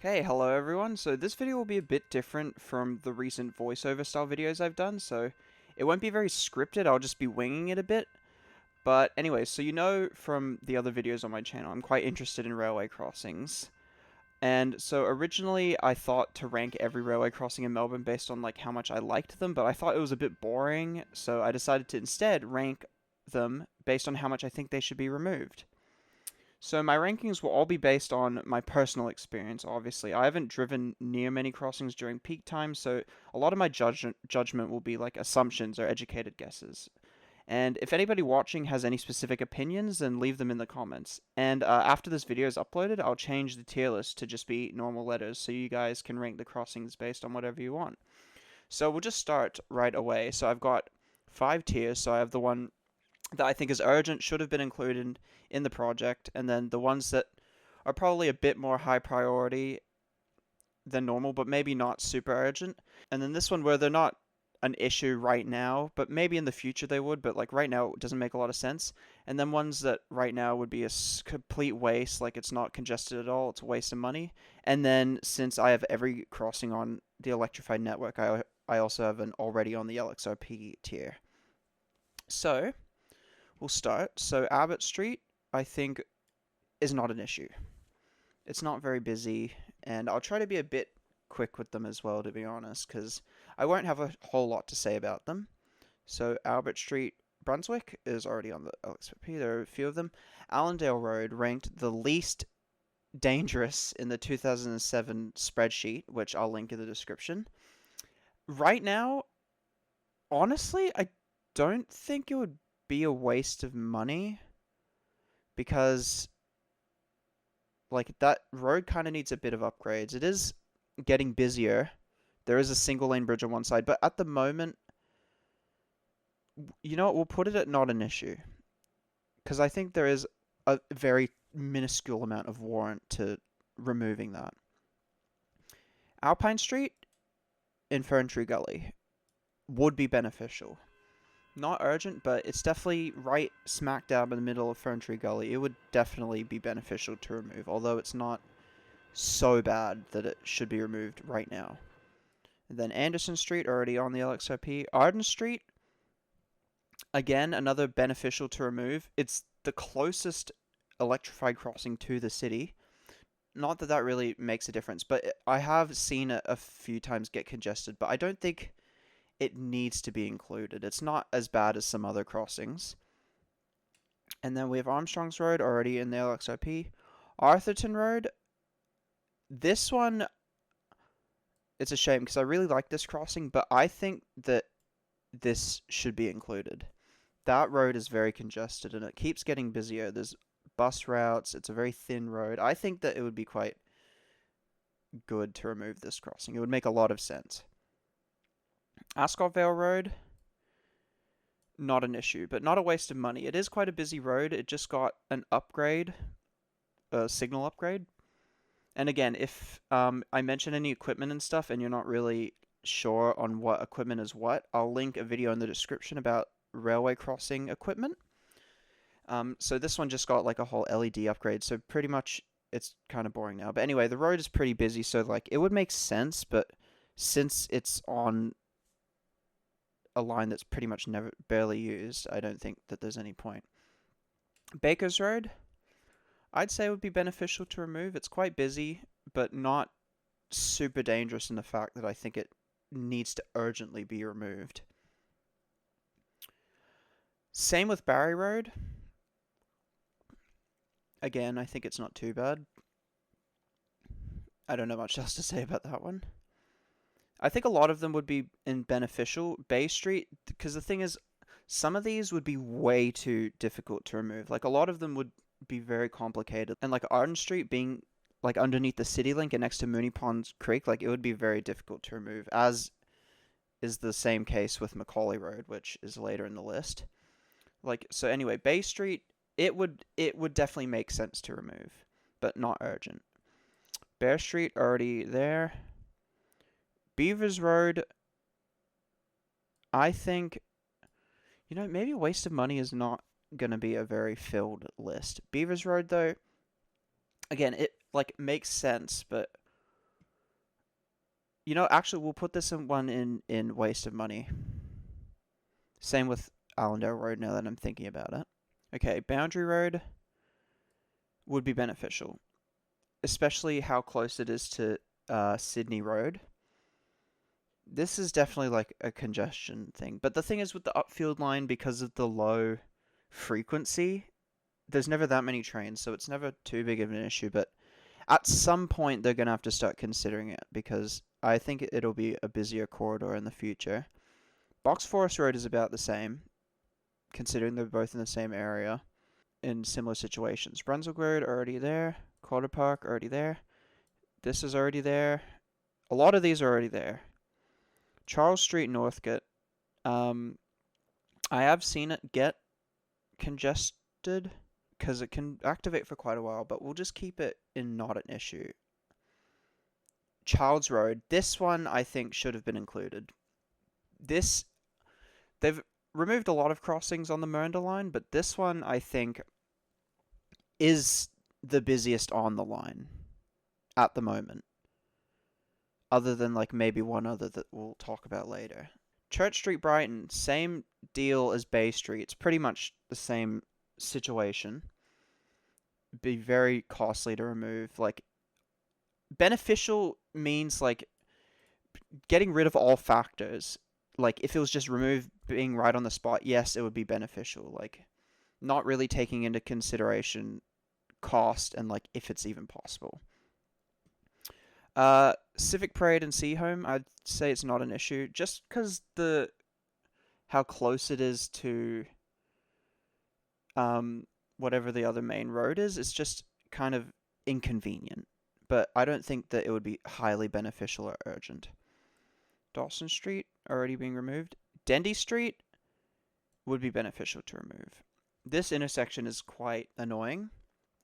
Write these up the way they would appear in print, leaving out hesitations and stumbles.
Hey, hello everyone. So this video will be a bit different from the recent voiceover style videos I've done, so it won't be very scripted, I'll just be winging it a bit. But anyway, so you know from the other videos on my channel, I'm quite interested in railway crossings. And so originally I thought to rank every railway crossing in Melbourne based on like how much I liked them, but I thought it was a bit boring, so I decided to instead rank them based on how much I think they should be removed. So my rankings will all be based on my personal experience, obviously. I haven't driven near many crossings during peak time, so a lot of my judgment will be like assumptions or educated guesses. And if anybody watching has any specific opinions, then leave them in the comments. And after this video is uploaded, I'll change the tier list to just be normal letters, so you guys can rank the crossings based on whatever you want. So we'll just start right away. So I've got 5 tiers, so I have the one that I think is urgent, should have been included in the project, and then the ones that are probably a bit more high priority than normal, but maybe not super urgent. And then this one where they're not an issue right now, but maybe in the future they would, but like right now it doesn't make a lot of sense. And then ones that right now would be a complete waste, like it's not congested at all, it's a waste of money. And then since I have every crossing on the electrified network, I also have an already on the LXRP tier. So we'll start. So Abbott Street, I think, is not an issue. It's not very busy, and I'll try to be a bit quick with them as well, to be honest, because I won't have a whole lot to say about them. So Albert Street, Brunswick is already on the LXP. There are a few of them. Allendale Road ranked the least dangerous in the 2007 spreadsheet, which I'll link in the description. Right now, honestly, I don't think it would be a waste of money because like that road kind of needs a bit of upgrades. It is getting busier. There is a single lane bridge on one side, but at the moment, you know what, we'll put it at not an issue because I think there is a very minuscule amount of warrant to removing that. Alpine Street in Fern Tree Gully would be beneficial. Not urgent, but it's definitely right smack dab in the middle of Fern Tree Gully. It would definitely be beneficial to remove, although it's not so bad that it should be removed right now. And then Anderson Street, already on the LXOP. Arden Street, again, another beneficial to remove. It's the closest electrified crossing to the city. Not that that really makes a difference, but I have seen it a few times get congested, but I don't think it needs to be included. It's not as bad as some other crossings. And then we have Armstrong's Road already in the LXOP. Arthurton Road, this one, it's a shame because I really like this crossing, but I think that this should be included. That road is very congested and it keeps getting busier. There's bus routes, it's a very thin road. I think that it would be quite good to remove this crossing. It would make a lot of sense. Ascot Vale Road, not an issue, but not a waste of money. It is quite a busy road. It just got an upgrade, a signal upgrade. And again, if I mention any equipment and stuff and you're not really sure on what equipment is what, I'll link a video in the description about railway crossing equipment. So this one just got like a whole LED upgrade, so pretty much it's kind of boring now. But anyway, the road is pretty busy, so like it would make sense, but since it's on a line that's pretty much barely used, I don't think that there's any point. Baker's Road, I'd say would be beneficial to remove. It's quite busy, but not super dangerous in the fact that I think it needs to urgently be removed. Same with Barry Road. Again, I think it's not too bad. I don't know much else to say about that one. I think a lot of them would be beneficial. Bay Street, because the thing is, some of these would be way too difficult to remove. Like a lot of them would be very complicated. And like Arden Street being like underneath the city link and next to Mooney Pond Creek, like it would be very difficult to remove, as is the same case with Macaulay Road, which is later in the list. Like, so anyway, Bay Street, it would definitely make sense to remove, but not urgent. Bear Street, already there. Beavers Road, I think, you know, maybe waste of money is not going to be a very filled list. Beavers Road, though, again, it like makes sense, but You know, actually, we'll put this in waste of money. Same with Allendale Road now that I'm thinking about it. Okay, Boundary Road would be beneficial, especially how close it is to Sydney Road. This is definitely like a congestion thing. But the thing is with the upfield line, because of the low frequency, there's never that many trains, so it's never too big of an issue. But at some point, they're going to have to start considering it because I think it'll be a busier corridor in the future. Box Forest Road is about the same, considering they're both in the same area in similar situations. Brunswick Road already there. Quarter Park already there. This is already there. A lot of these are already there. Charles Street, Northcote. Um, I have seen it get congested because it can activate for quite a while, but we'll just keep it in not an issue. Childs Road. This one I think should have been included. This they've removed a lot of crossings on the Mernda line, but this one I think is the busiest on the line at the moment. Other than like maybe one other that we'll talk about later. Church Street, Brighton, same deal as Bay Street. It's pretty much the same situation. Be very costly to remove. Like, beneficial means like getting rid of all factors. Like, if it was just remove being right on the spot, yes, it would be beneficial. Like, not really taking into consideration cost and like if it's even possible. Civic Parade and Sea Home, I'd say it's not an issue, just because the how close it is to whatever the other main road is. It's just kind of inconvenient, but I don't think that it would be highly beneficial or urgent. Dawson Street already being removed. Dendy Street would be beneficial to remove. This intersection is quite annoying,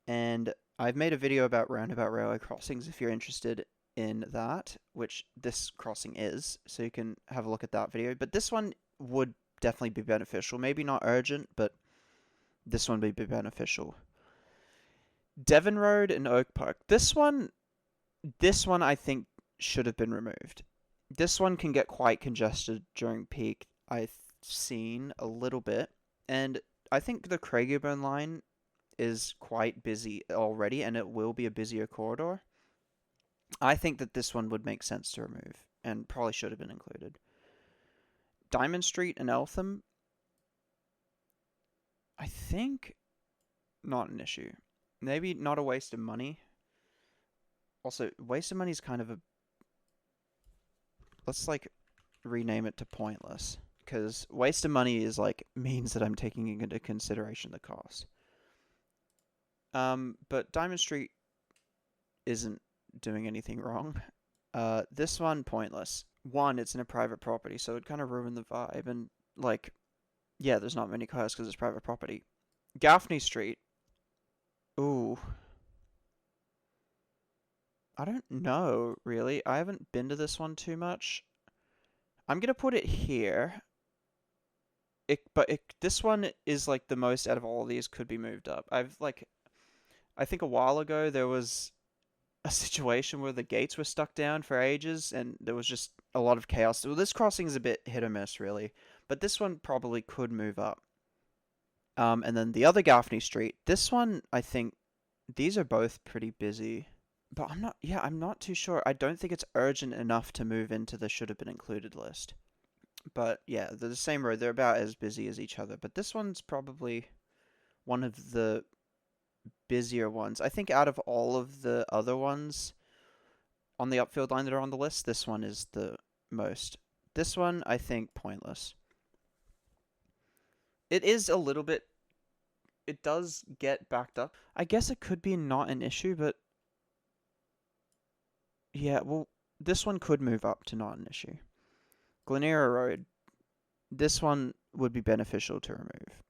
and I've made a video about roundabout railway crossings if you're interested in that, which this crossing is, so you can have a look at that video. But this one would definitely be beneficial. Maybe not urgent, but this one would be beneficial. Devon Road and Oak Park. This one I think should have been removed. This one can get quite congested during peak. I've seen a little bit, and I think the Craigieburn line is quite busy already, and it will be a busier corridor. I think that this one would make sense to remove, and probably should have been included. Diamond Street and Eltham, I think not an issue. Maybe not a waste of money. Also, waste of money is kind of a... Let's, like, rename it to pointless. Because waste of money is, like, means that I'm taking into consideration the cost. But Diamond Street isn't doing anything wrong. This one, pointless. One, it's in a private property, so it kind of ruined the vibe. And, like, yeah, there's not many cars because it's private property. Gaffney Street. Ooh. I don't know, really. I haven't been to this one too much. I'm gonna put it here. This one is like the most out of all of these could be moved up. I think a while ago there was a situation where the gates were stuck down for ages and there was just a lot of chaos. Well, this crossing is a bit hit or miss, really, but this one probably could move up. And then the other Gaffney Street, this one, I think these are both pretty busy. But I'm not too sure. I don't think it's urgent enough to move into the should have been included list. But yeah, they're the same road. They're about as busy as each other. But this one's probably one of the busier ones. I think out of all of the other ones on the upfield line that are on the list, this one is the most. This one, I think, pointless. It is a little bit... It does get backed up. I guess it could be not an issue, but... Yeah, well, this one could move up to not an issue. Glenera Road. This one would be beneficial to remove.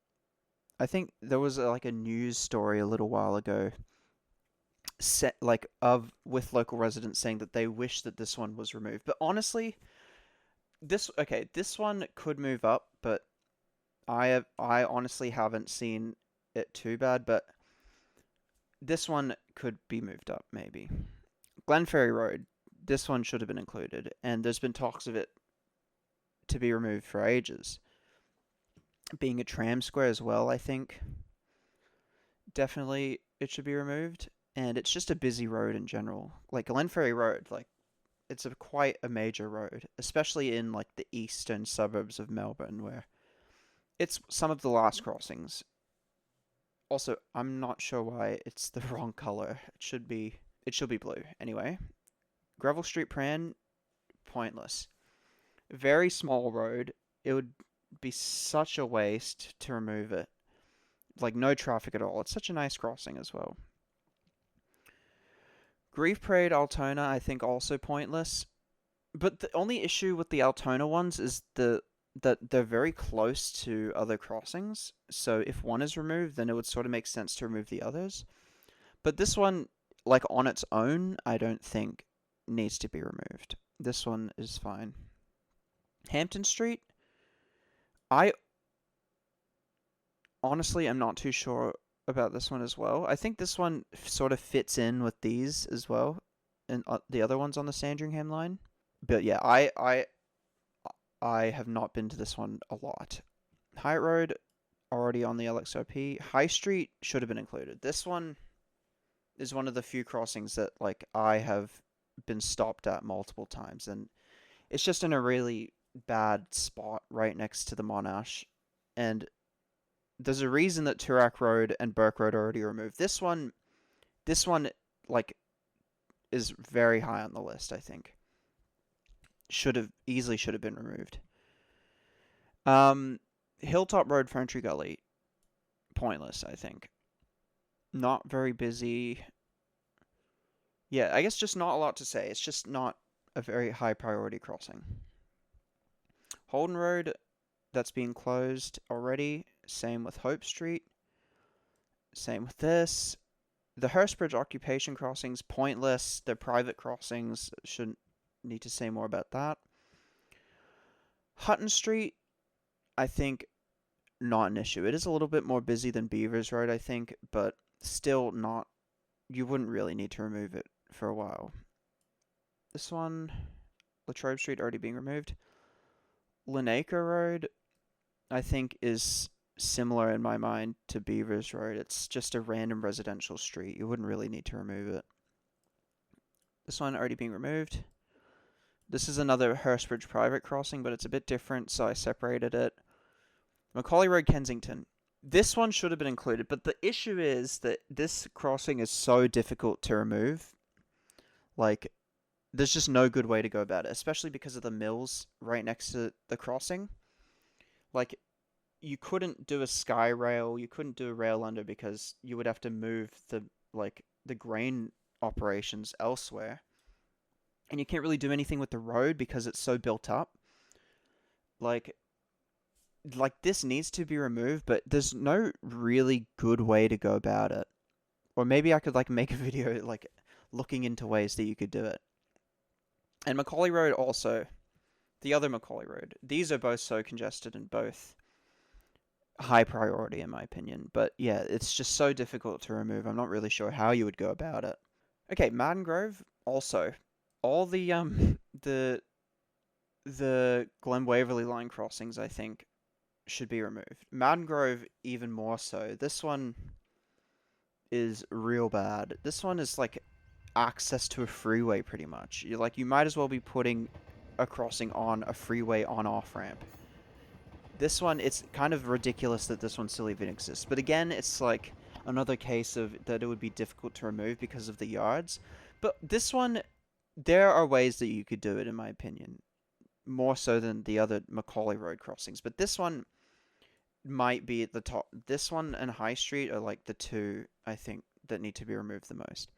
I think there was like a news story a little while ago, with local residents saying that they wish that this one was removed. But honestly, this one could move up, but I honestly haven't seen it too bad. But this one could be moved up maybe. Glenferrie Road. This one should have been included, and there's been talks of it to be removed for ages. Being a tram square as well, I think definitely it should be removed. And it's just a busy road in general. Like Glenferrie Road, like it's quite a major road, especially in like the eastern suburbs of Melbourne, where it's some of the last crossings. Also, I'm not sure why it's the wrong color. It should be blue. Anyway, Gravel Street Pran, pointless. Very small road. It would be such a waste to remove it. Like no traffic at all. It's such a nice crossing as well. Grief Parade Altona, I think also pointless. But the only issue with the Altona ones is that they're very close to other crossings. So if one is removed, then it would sort of make sense to remove the others. But this one, like on its own, I don't think needs to be removed. This one is fine. Hampton Street, I honestly am not too sure about this one as well. I think this one sort of fits in with these as well, and the other ones on the Sandringham line. But yeah, I have not been to this one a lot. High Road already on the LXOP. High Street should have been included. This one is one of the few crossings that like I have been stopped at multiple times, and it's just in a really bad spot right next to the Monash, and there's a reason that Toorak Road and Burke Road are already removed. This one, like, is very high on the list. I think should have been removed. Hilltop Road, Ferntree Gully, pointless. I think not very busy. Yeah, I guess just not a lot to say. It's just not a very high priority crossing. Holden Road, that's being closed already. Same with Hope Street. Same with this. The Hurstbridge occupation crossings, pointless. They're private crossings. Shouldn't need to say more about that. Hutton Street, I think not an issue. It is a little bit more busy than Beavers Road, I think, but still not. You wouldn't really need to remove it for a while. This one, Latrobe Street already being removed. Linacre Road, I think, is similar in my mind to Beavers Road. It's just a random residential street. You wouldn't really need to remove it. This one already being removed. This is another Hurstbridge private crossing, but it's a bit different, so I separated it. Macaulay Road, Kensington. This one should have been included, but the issue is that this crossing is so difficult to remove. Like, there's just no good way to go about it, especially because of the mills right next to the crossing. Like, you couldn't do a sky rail, you couldn't do a rail under because you would have to move the grain operations elsewhere. And you can't really do anything with the road because it's so built up. Like this needs to be removed, but there's no really good way to go about it. Or maybe I could like make a video like looking into ways that you could do it. And Macaulay Road also, the other Macaulay Road. These are both so congested and both high priority in my opinion. But yeah, it's just so difficult to remove. I'm not really sure how you would go about it. Okay, Martin Grove also. All the Glen Waverley line crossings, I think, should be removed. Martin Grove even more so. This one is real bad. This one is like access to a freeway pretty much. You might as well be putting a crossing on a freeway on-off ramp. This one, it's kind of ridiculous that this one still even exists. But again, it's like another case of that it would be difficult to remove because of the yards. But this one, there are ways that you could do it, in my opinion. More so than the other Macaulay Road crossings. But this one might be at the top. This one and High Street are like the two, I think, that need to be removed the most.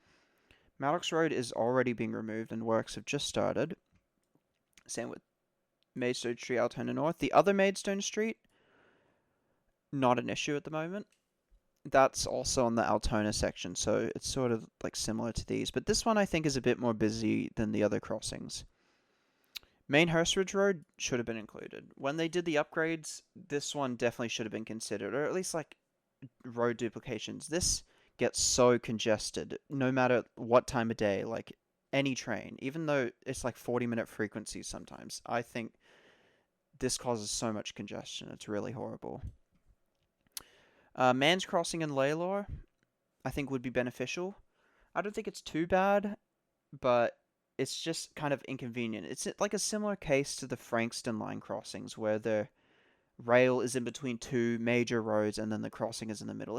Maddox Road is already being removed and works have just started. Same with Maidstone Street, Altona North. The other Maidstone Street, not an issue at the moment. That's also on the Altona section, so it's sort of like similar to these. But this one I think is a bit more busy than the other crossings. Main Hurstridge Road should have been included. When they did the upgrades, this one definitely should have been considered, or at least like road duplications. This gets so congested, no matter what time of day. Like, any train, even though it's like 40-minute frequencies sometimes. I think this causes so much congestion. It's really horrible. Man's Crossing and Lalor, I think would be beneficial. I don't think it's too bad, but it's just kind of inconvenient. It's like a similar case to the Frankston line crossings where the rail is in between two major roads and then the crossing is in the middle.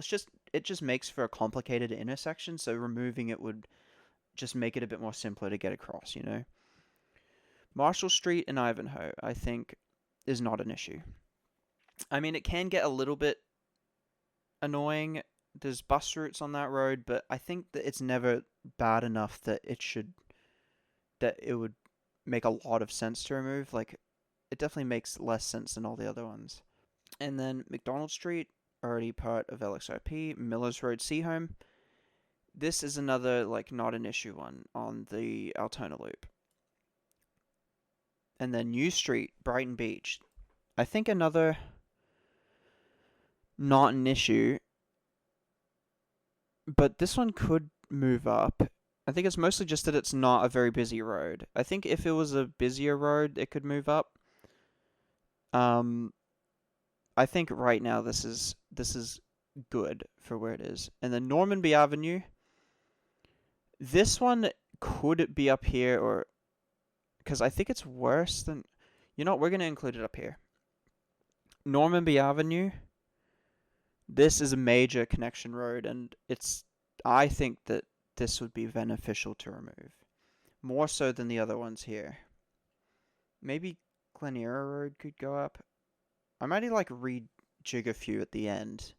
It just makes for a complicated intersection, so removing it would just make it a bit more simpler to get across, you know. Marshall Street and Ivanhoe, I think, is not an issue. I mean, it can get a little bit annoying. There's bus routes on that road, but I think that it's never bad enough that it would make a lot of sense to remove. Like, it definitely makes less sense than all the other ones. And then McDonald Street, already part of LXRP. Millers Road, Seahome. This is another, like, not an issue one on the Altona Loop. And then New Street, Brighton Beach. I think another not an issue, but this one could move up. I think it's mostly just that it's not a very busy road. I think if it was a busier road, it could move up. I think right now this is good for where it is. And then Normanby Avenue. This one could be up here, or because I think it's worse than. You know what? We're gonna include it up here. Normanby Avenue. This is a major connection road, and I think that this would be beneficial to remove. More so than the other ones here. Maybe Glen Eira Road could go up. I might like rejig a few at the end,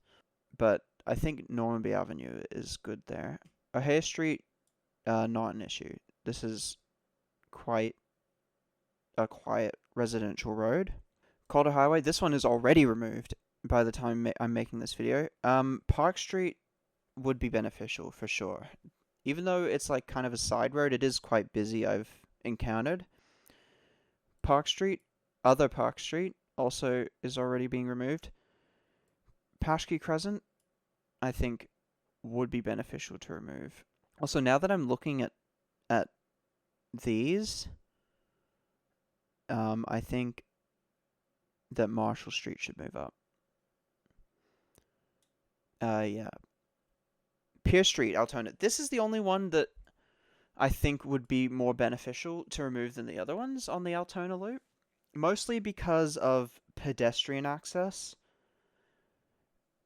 but I think Normanby Avenue is good there. O'Hare Street, not an issue. This is quite a quiet residential road. Calder Highway, this one is already removed by the time I'm making this video. Park Street would be beneficial for sure. Even though it's like kind of a side road, it is quite busy, I've encountered. Park Street, other Park Street, also is already being removed. Paschke Crescent, I think, would be beneficial to remove. Also, now that I'm looking at these, I think that Marshall Street should move up. Yeah. Pierce Street, Altona. This is the only one that I think would be more beneficial to remove than the other ones on the Altona loop. Mostly because of pedestrian access.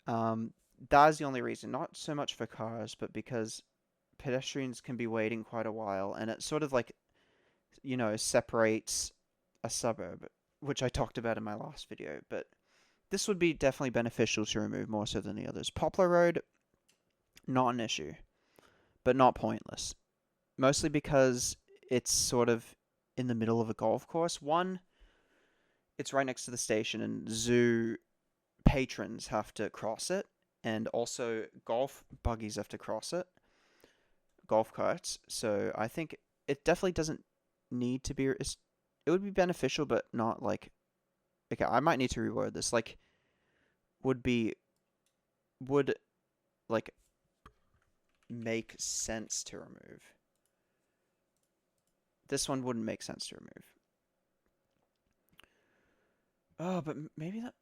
That is the only reason. Not so much for cars, but because pedestrians can be waiting quite a while, and it sort of like, you know, separates a suburb, which I talked about in my last video, but this would be definitely beneficial to remove more so than the others. Poplar Road, not an issue, but not pointless. Mostly because it's sort of in the middle of a golf course. One, it's right next to the station, and zoo patrons have to cross it, and also golf buggies have to cross it, golf carts. So I think it definitely doesn't need to be. It would be beneficial, but not like. Okay, I might need to reword this. Like, would like make sense to remove. This one wouldn't make sense to remove. Oh, but maybe that.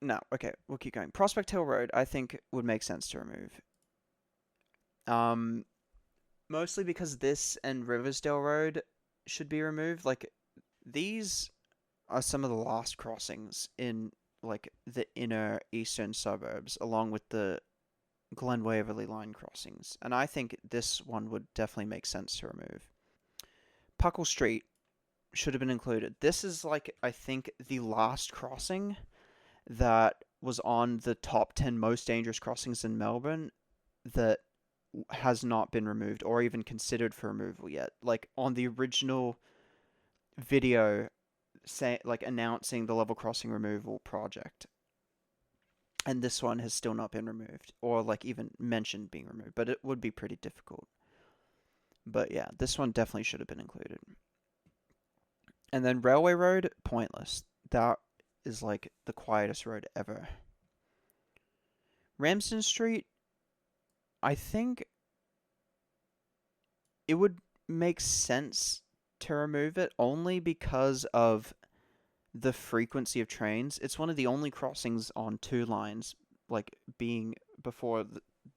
No, okay, we'll keep going. Prospect Hill Road, I think, would make sense to remove. Mostly because this and Riversdale Road should be removed. Like, these are some of the last crossings in, like, the inner eastern suburbs, along with the Glen Waverley line crossings. And I think this one would definitely make sense to remove. Puckle Street should have been included. This is, like, I think the last crossing that was on the top 10 most dangerous crossings in Melbourne that has not been removed or even considered for removal yet. Like, on the original video, announcing the level crossing removal project. And this one has still not been removed, or like even mentioned being removed, but it would be pretty difficult. But yeah, this one definitely should have been included. And then Railway Road, pointless. That is like the quietest road ever. Ramsden Street, I think it would make sense to remove it only because of the frequency of trains. It's one of the only crossings on two lines, like being before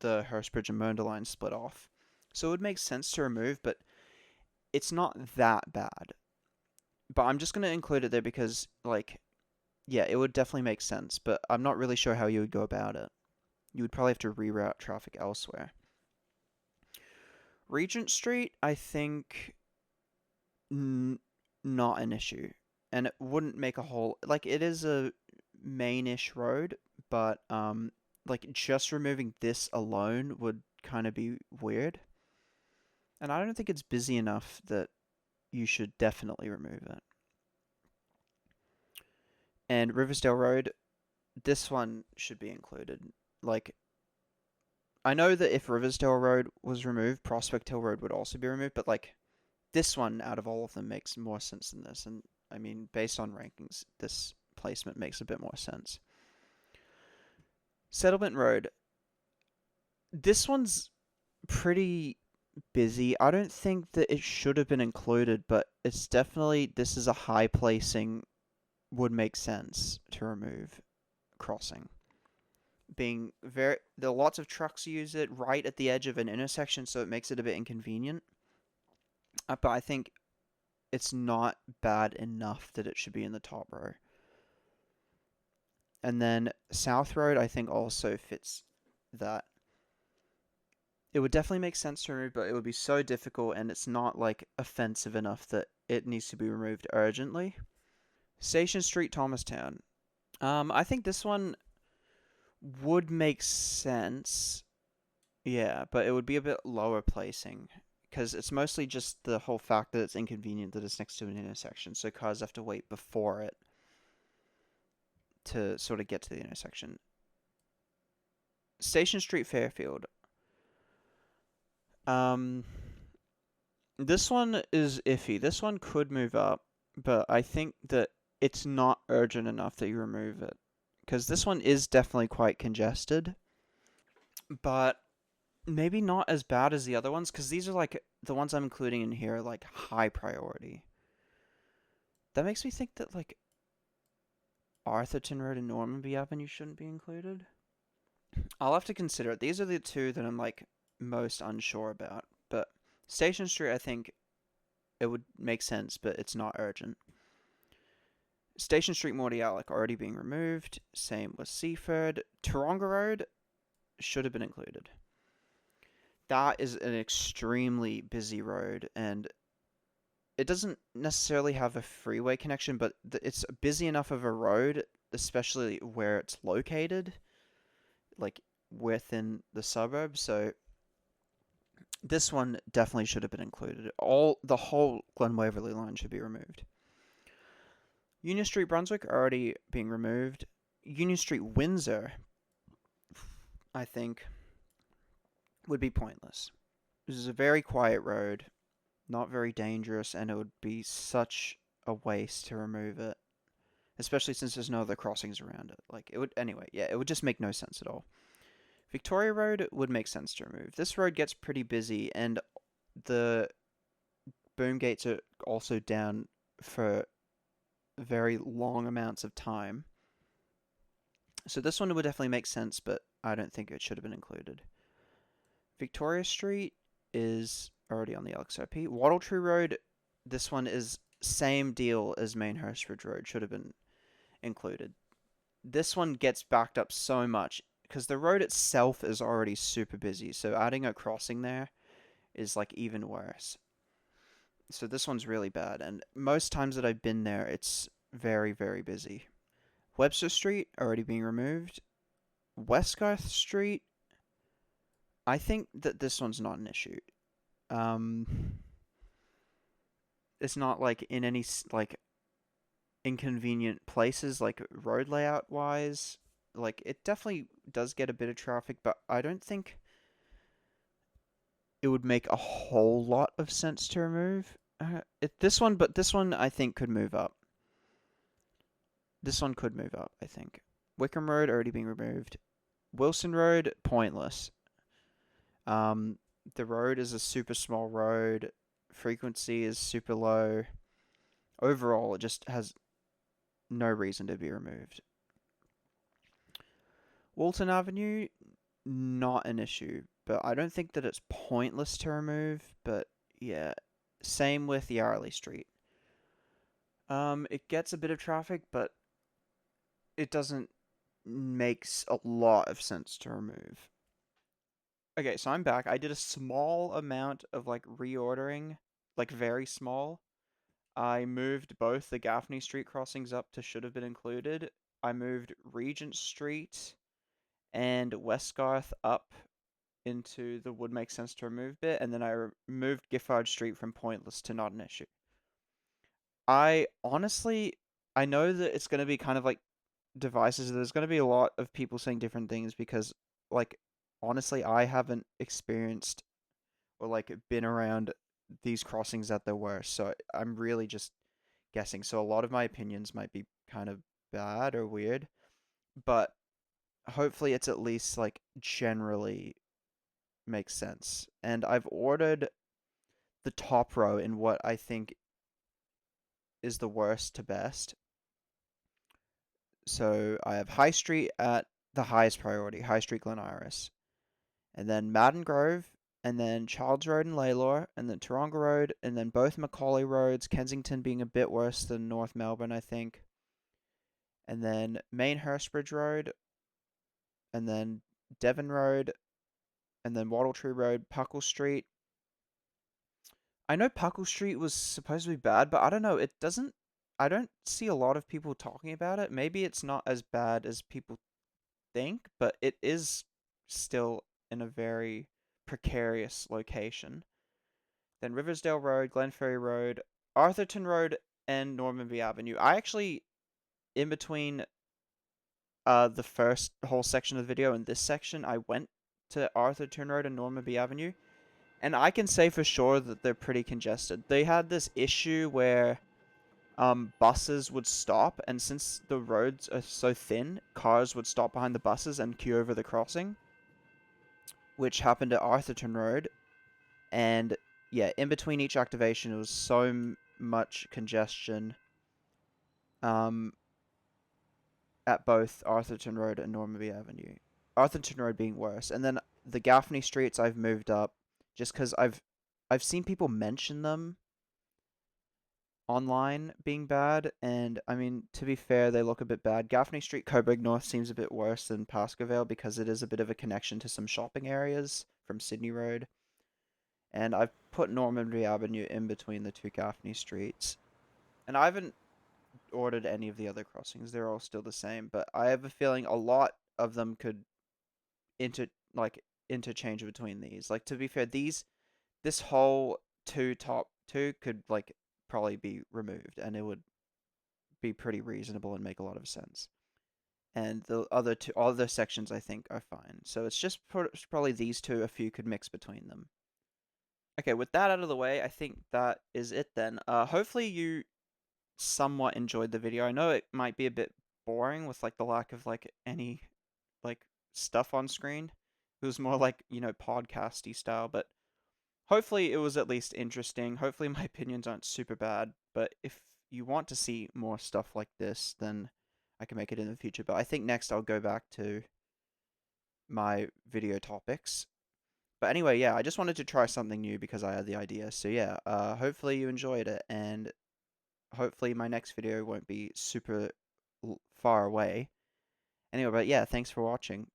the Hurstbridge and Mernda line split off. So it would make sense to remove, but it's not that bad. But I'm just going to include it there because, like, yeah, it would definitely make sense, but I'm not really sure how you would go about it. You would probably have to reroute traffic elsewhere. Regent Street, I think, not an issue. And it wouldn't make a whole, like, it is a main-ish road, but, like, just removing this alone would kind of be weird. And I don't think it's busy enough that you should definitely remove it. And Riversdale Road, this one should be included. Like, I know that if Riversdale Road was removed, Prospect Hill Road would also be removed, but, like, this one out of all of them makes more sense than this. And, I mean, based on rankings, this placement makes a bit more sense. Settlement Road, this one's pretty busy. I don't think that it should have been included, but it's definitely, this is a high placing, would make sense to remove crossing. Being there are lots of trucks use it right at the edge of an intersection, so it makes it a bit inconvenient. But I think it's not bad enough that it should be in the top row. And then South Road, I think, also fits that. It would definitely make sense to remove, but it would be so difficult, and it's not, like, offensive enough that it needs to be removed urgently. Station Street, Thomastown. I think this one would make sense. Yeah, but it would be a bit lower placing. Because it's mostly just the whole fact that it's inconvenient that it's next to an intersection, so cars have to wait before it to sort of get to the intersection. Station Street, Fairfield. This one is iffy. This one could move up, but I think that it's not urgent enough that you remove it. Because this one is definitely quite congested, but maybe not as bad as the other ones, because these are, like, the ones I'm including in here are, like, high priority. That makes me think that, like, Arthurton Road and Normanby Avenue shouldn't be included. I'll have to consider it. These are the two that I'm, like, most unsure about. But Station Street, I think it would make sense, but it's not urgent. Station Street, Mordialloc already being removed. Same with Seaford. Taronga Road should have been included. That is an extremely busy road, and it doesn't necessarily have a freeway connection, but it's busy enough of a road, especially where it's located, like within the suburbs. So this one definitely should have been included. The whole Glen Waverley line should be removed. Union Street, Brunswick already being removed. Union Street, Windsor, I think, would be pointless. This is a very quiet road, not very dangerous, and it would be such a waste to remove it, especially since there's no other crossings around it. Like, it would, anyway, yeah, it would just make no sense at all. Victoria Road would make sense to remove. This road gets pretty busy, and the boom gates are also down for very long amounts of time. So this one would definitely make sense, but I don't think it should have been included. Victoria Street is already on the LXRP. Wattletree Road, this one is same deal as Main Hurstbridge Road, should have been included. This one gets backed up so much because the road itself is already super busy, so adding a crossing there is, like, even worse. So this one's really bad, and most times that I've been there, it's very, very busy. Webster Street already being removed. Westgarth Street, I think that this one's not an issue. It's not, like, in any, like, inconvenient places, like, road layout wise. Like, it definitely does get a bit of traffic, but I don't think it would make a whole lot of sense to remove. This one I think could move up. This one could move up, I think. Wickham Road already being removed. Wilson Road, pointless. The road is a super small road. Frequency is super low. Overall, it just has no reason to be removed. Walton Avenue, not an issue, but I don't think that it's pointless to remove. But yeah, same with Yarley Street. It gets a bit of traffic, but it doesn't makes a lot of sense to remove. Okay, so I'm back. I did a small amount of like reordering, like very small. I moved both the Gaffney Street crossings up to should have been included. I moved Regent Street and Westgarth up into the would make sense to remove bit, and then I removed Giffard Street from pointless to not an issue. I honestly, I know that it's going to be kind of like devices. There's going to be a lot of people saying different things because, like, honestly, I haven't experienced or like been around these crossings at their worst, so I'm really just guessing. So a lot of my opinions might be kind of bad or weird, but hopefully it's at least like generally makes sense. And I've ordered the top row in what I think is the worst to best. So I have High Street at the highest priority, High Street Glen Iris, and then Madden Grove, and then Childs Road and Lalor, and then Taronga Road, and then both Macaulay Roads, Kensington being a bit worse than North Melbourne, I think, and then Main Hurstbridge Road, and then Devon Road, and then Wattletree Road, Puckle Street. I know Puckle Street was supposed to be bad, but I don't know. It doesn't. I don't see a lot of people talking about it. Maybe it's not as bad as people think, but it is still in a very precarious location. Then Riversdale Road, Glenferrie Road, Arthurton Road, and Normanby Avenue. I actually, in between the first whole section of the video and this section, I went to Arthurton Road and Normanby Avenue, and I can say for sure that they're pretty congested. They had this issue where buses would stop, and since the roads are so thin, cars would stop behind the buses and queue over the crossing, which happened at Arthurton Road. And yeah, in between each activation, it was so much congestion um, at both Arthurton Road and Normanby Avenue. Arthurton Road being worse, and then the Gaffney streets I've moved up just because I've seen people mention them online being bad, and I mean, to be fair, they look a bit bad. Gaffney Street, Coburg North seems a bit worse than Pascoe because it is a bit of a connection to some shopping areas from Sydney Road. And I've put Normanby Avenue in between the two Gaffney Streets. And I haven't ordered any of the other crossings. They're all still the same, but I have a feeling a lot of them could inter like interchange between these. Like to be fair, this whole top two could like probably be removed and it would be pretty reasonable and make a lot of sense. And the other sections I think are fine. So it's just probably these two. A few could mix between them. Okay, with that out of the way, I think that is it then. Hopefully you somewhat enjoyed the video. I know it might be a bit boring with like the lack of like any like stuff on screen. It was more like, podcasty style, but hopefully it was at least interesting. Hopefully my opinions aren't super bad, but if you want to see more stuff like this, then I can make it in the future. But I think next I'll go back to my video topics. But anyway, yeah, I just wanted to try something new because I had the idea. So yeah, hopefully you enjoyed it, and hopefully my next video won't be super far away. Anyway, but yeah, thanks for watching.